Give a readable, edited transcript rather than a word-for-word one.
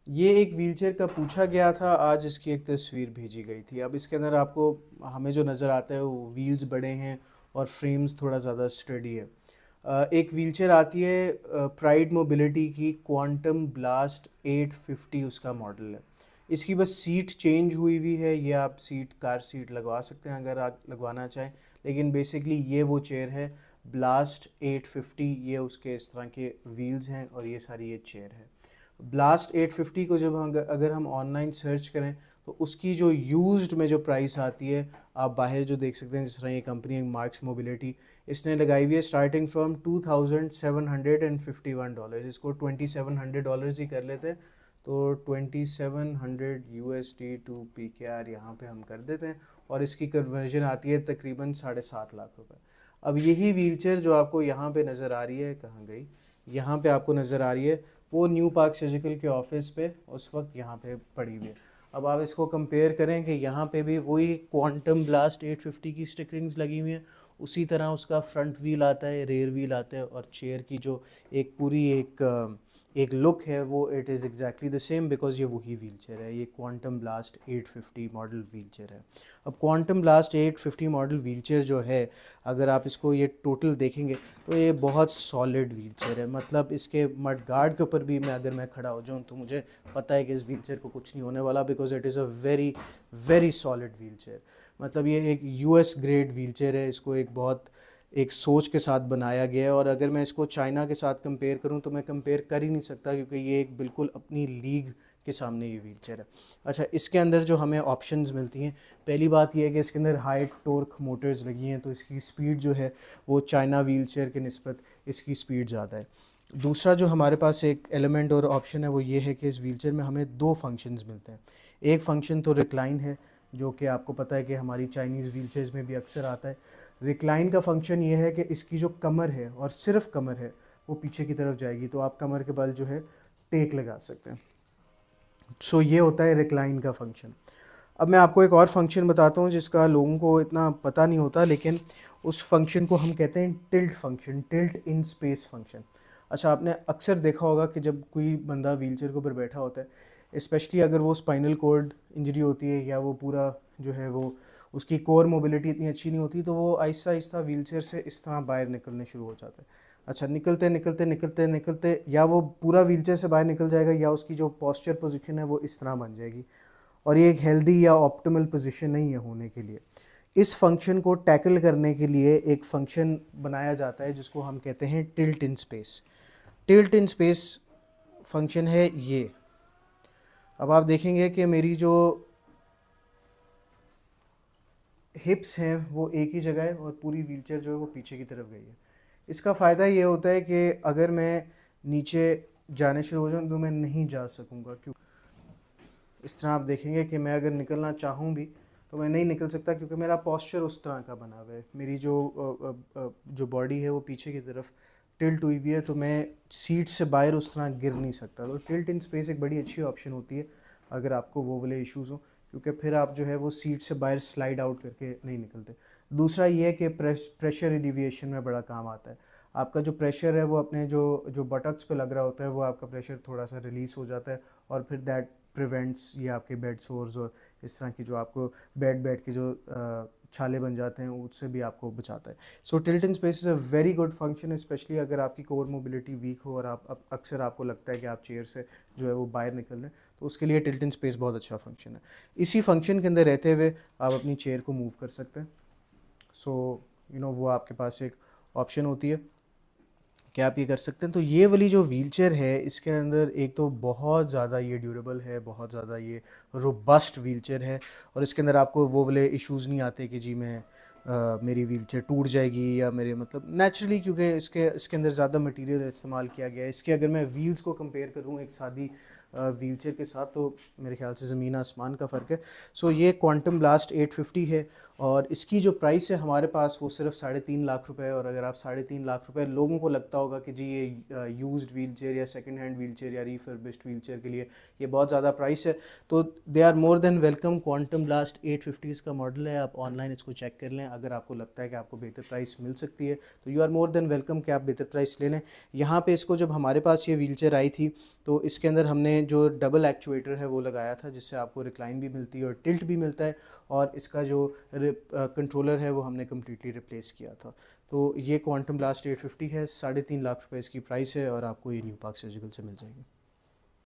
ये एक व्हीलचेयर का पूछा गया था, आज इसकी एक तस्वीर भेजी गई थी। अब इसके अंदर आपको हमें जो नज़र आता है वो व्हील्स बड़े हैं और फ्रेम्स थोड़ा ज़्यादा स्टडी है। एक व्हीलचेयर आती है प्राइड मोबिलिटी की, क्वांटम ब्लास्ट 850 उसका मॉडल है। इसकी बस सीट चेंज हुई हुई है, ये आप सीट कार सीट लगवा सकते हैं अगर आप लगवाना चाहें, लेकिन बेसिकली ये वो चेयर है ब्लास्ट 850। ये उसके इस तरह के व्हील्स हैं और ये सारी ये चेयर है। ब्लास्ट 850 को जब हम अगर हम ऑनलाइन सर्च करें तो उसकी जो यूज्ड में जो प्राइस आती है, आप बाहर जो देख सकते हैं, जिस तरह ये कंपनी मार्क्स मोबिलिटी इसने लगाई हुई है स्टार्टिंग फ्रॉम $2751। इसको $2700 ही कर लेते हैं, तो 2700 USD टू PKR यहाँ पे हम कर देते हैं और इसकी कन्वर्जन आती है तकरीबन 7.5 लाख रुपए। अब यही व्हीलचेयर जो आपको यहाँ पे नज़र आ रही है, कहाँ गई, यहाँ पे आपको नज़र आ रही है, वो न्यू पार्क सर्जिकल के ऑफिस पे उस वक्त यहाँ पे पड़ी हुई है। अब आप इसको कंपेयर करें कि यहाँ पे भी वही क्वांटम ब्लास्ट 850 की स्टिकरिंग्स लगी हुई हैं, उसी तरह उसका फ्रंट व्हील आता है, रेयर व्हील आता है, और चेयर की जो एक पूरी एक लुक है वो it is exactly the same, because ये वही व्हील चेयर है, ये quantum blast 850 model wheel chair है। अब quantum blast 850 model wheel chair जो है, अगर आप इसको ये टोटल देखेंगे तो ये बहुत सॉलिड व्हील चेयर है। मतलब इसके मड गार्ड के ऊपर भी मैं अगर मैं खड़ा हो जाऊँ तो मुझे पता है कि इस व्हील चेयर को कुछ नहीं होने वाला, because it is a very very solid wheel chair. मतलब ये एक US ग्रेड व्हील चेयर है, इसको एक बहुत एक सोच के साथ बनाया गया है। और अगर मैं इसको चाइना के साथ कंपेयर करूं तो मैं कंपेयर कर ही नहीं सकता, क्योंकि ये एक बिल्कुल अपनी लीग के सामने ये व्हील चेयर है। अच्छा, इसके अंदर जो हमें ऑप्शंस मिलती हैं, पहली बात ये है कि इसके अंदर हाई टॉर्क मोटर्स लगी हैं, तो इसकी स्पीड जो है वो चाइना व्हील चेयर के निस्बत इसकी स्पीड ज़्यादा है। दूसरा जो हमारे पास एक एलिमेंट और ऑप्शन है वो ये है कि इस व्हील चेयर में हमें दो फंक्शंस मिलते हैं। एक फंक्शन तो रिक्लाइन है, जो कि आपको पता है कि हमारी चाइनीज़ व्हील चेयर्स में भी अक्सर आता है। रिक्लाइन का फंक्शन ये है कि इसकी जो कमर है, और सिर्फ कमर है, वो पीछे की तरफ जाएगी, तो आप कमर के बल जो है टेक लगा सकते हैं। सो ये होता है रिक्लाइन का फंक्शन। अब मैं आपको एक और फंक्शन बताता हूँ जिसका लोगों को इतना पता नहीं होता, लेकिन उस फंक्शन को हम कहते हैं tilt function, tilt in space function. अच्छा, आपने अक्सर देखा होगा कि जब कोई बंदा व्हीलचेयर के ऊपर बैठा होता है, स्पेशली अगर वो स्पाइनल कॉर्ड इंजरी होती है या वो पूरा जो है वो उसकी कोर मोबिलिटी इतनी अच्छी नहीं होती, तो वो आहिस्ता आहिस्ता व्हीलचेयर से इस तरह बाहर निकलने शुरू हो जाता है। अच्छा, निकलते निकलते निकलते निकलते या वो पूरा व्हीलचेयर से बाहर निकल जाएगा, या उसकी जो पोस्चर पोजीशन है वो इस तरह बन जाएगी, और ये एक हेल्दी या ऑप्टिमल पोजीशन नहीं है होने के लिए। इस फंक्शन को टैकल करने के लिए एक फंक्शन बनाया जाता है जिसको हम कहते हैं tilt in space. Tilt in space function है ये। अब आप देखेंगे कि मेरी जो हिप्स हैं वो एक ही जगह है और पूरी व्हीलचेयर जो है वो पीछे की तरफ गई है। इसका फ़ायदा ये होता है कि अगर मैं नीचे जाने शुरू हो जाऊँ तो मैं नहीं जा सकूँगा, क्योंकि इस तरह आप देखेंगे कि मैं अगर निकलना चाहूँ भी तो मैं नहीं निकल सकता, क्योंकि मेरा पॉस्चर उस तरह का बना हुआ है। मेरी जो बॉडी है वो पीछे की तरफ टिल्ट हुई हुई है, तो मैं सीट से बाहर उस तरह गिर नहीं सकता। तो टिल्ट इन स्पेस एक बड़ी अच्छी ऑप्शन होती है अगर आपको वो वाले इश्यूज़ हो, क्योंकि फिर आप जो है वो सीट से बाहर स्लाइड आउट करके नहीं निकलते। दूसरा ये है कि प्रेशर रिलीविएशन में बड़ा काम आता है। आपका जो प्रेशर है वो अपने जो जो बटक्स पे लग रहा होता है, वो आपका प्रेशर थोड़ा सा रिलीज़ हो जाता है, और फिर दैट प्रिवेंट्स ये आपके बेड सोर्स और इस तरह की जो आपको बेड के जो छाले बन जाते हैं उससे भी आपको बचाता है। So tilt in space is a very good function, specially अगर आपकी कोर मोबिलिटी वीक हो और आप अक्सर आपको लगता है कि आप चेयर से जो है वो बाहर निकल रहे हैं, तो उसके लिए टिल्ट इन स्पेस बहुत अच्छा फंक्शन है। इसी फंक्शन के अंदर रहते हुए आप अपनी चेयर को मूव कर सकते हैं। सो वो आपके पास एक ऑप्शन होती है कि आप ये कर सकते हैं। तो ये वाली जो व्हीलचेयर है इसके अंदर एक तो बहुत ज़्यादा ये ड्यूरेबल है, बहुत ज़्यादा ये रोबस्ट व्हीलचेयर है, और इसके अंदर आपको वो वाले इश्यूज़ नहीं आते कि जी मैं मेरी व्हीलचेयर टूट जाएगी या मेरे मतलब नेचुरली, क्योंकि इसके अंदर ज़्यादा मटेरियल इस्तेमाल किया गया है। इसके अगर मैं व्हील्स को कंपेयर करूँ एक सादी व्हीलचेयर के साथ, तो मेरे ख्याल से ज़मीन आसमान का फ़र्क है। सो ये क्वांटम ब्लास्ट 850 है, और इसकी जो प्राइस है हमारे पास वो सिर्फ 3.5 लाख रुपए। और अगर आप 3.5 लाख रुपए, लोगों को लगता होगा कि जी ये यूज्ड व्हील चेयर या सेकंड हैंड व्हील चेयर या रिफर्बिश्ड व्हील चेयर के लिए ये बहुत ज़्यादा प्राइस है, तो they are more than welcome. Quantum blast 850 इसका मॉडल है, आप ऑनलाइन इसको चेक कर लें। अगर आपको लगता है कि आपको बेहतर प्राइस मिल सकती है तो you are more than welcome कि आप बेहतर प्राइस ले लें। यहाँ पे इसको जब हमारे पास ये व्हीलचेयर आई थी तो इसके अंदर हमने जो डबल एक्चुएटर है वो लगाया था, जिससे आपको रिक्लाइन भी मिलती है और टिल्ट भी मिलता है, और इसका जो कंट्रोलर है वो हमने कम्प्लीटली रिप्लेस किया था। तो ये क्वांटम ब्लास्ट 850 है, 3.5 लाख रुपए इसकी प्राइस है और आपको ये न्यू पार्क सर्जिकल से मिल जाएगी।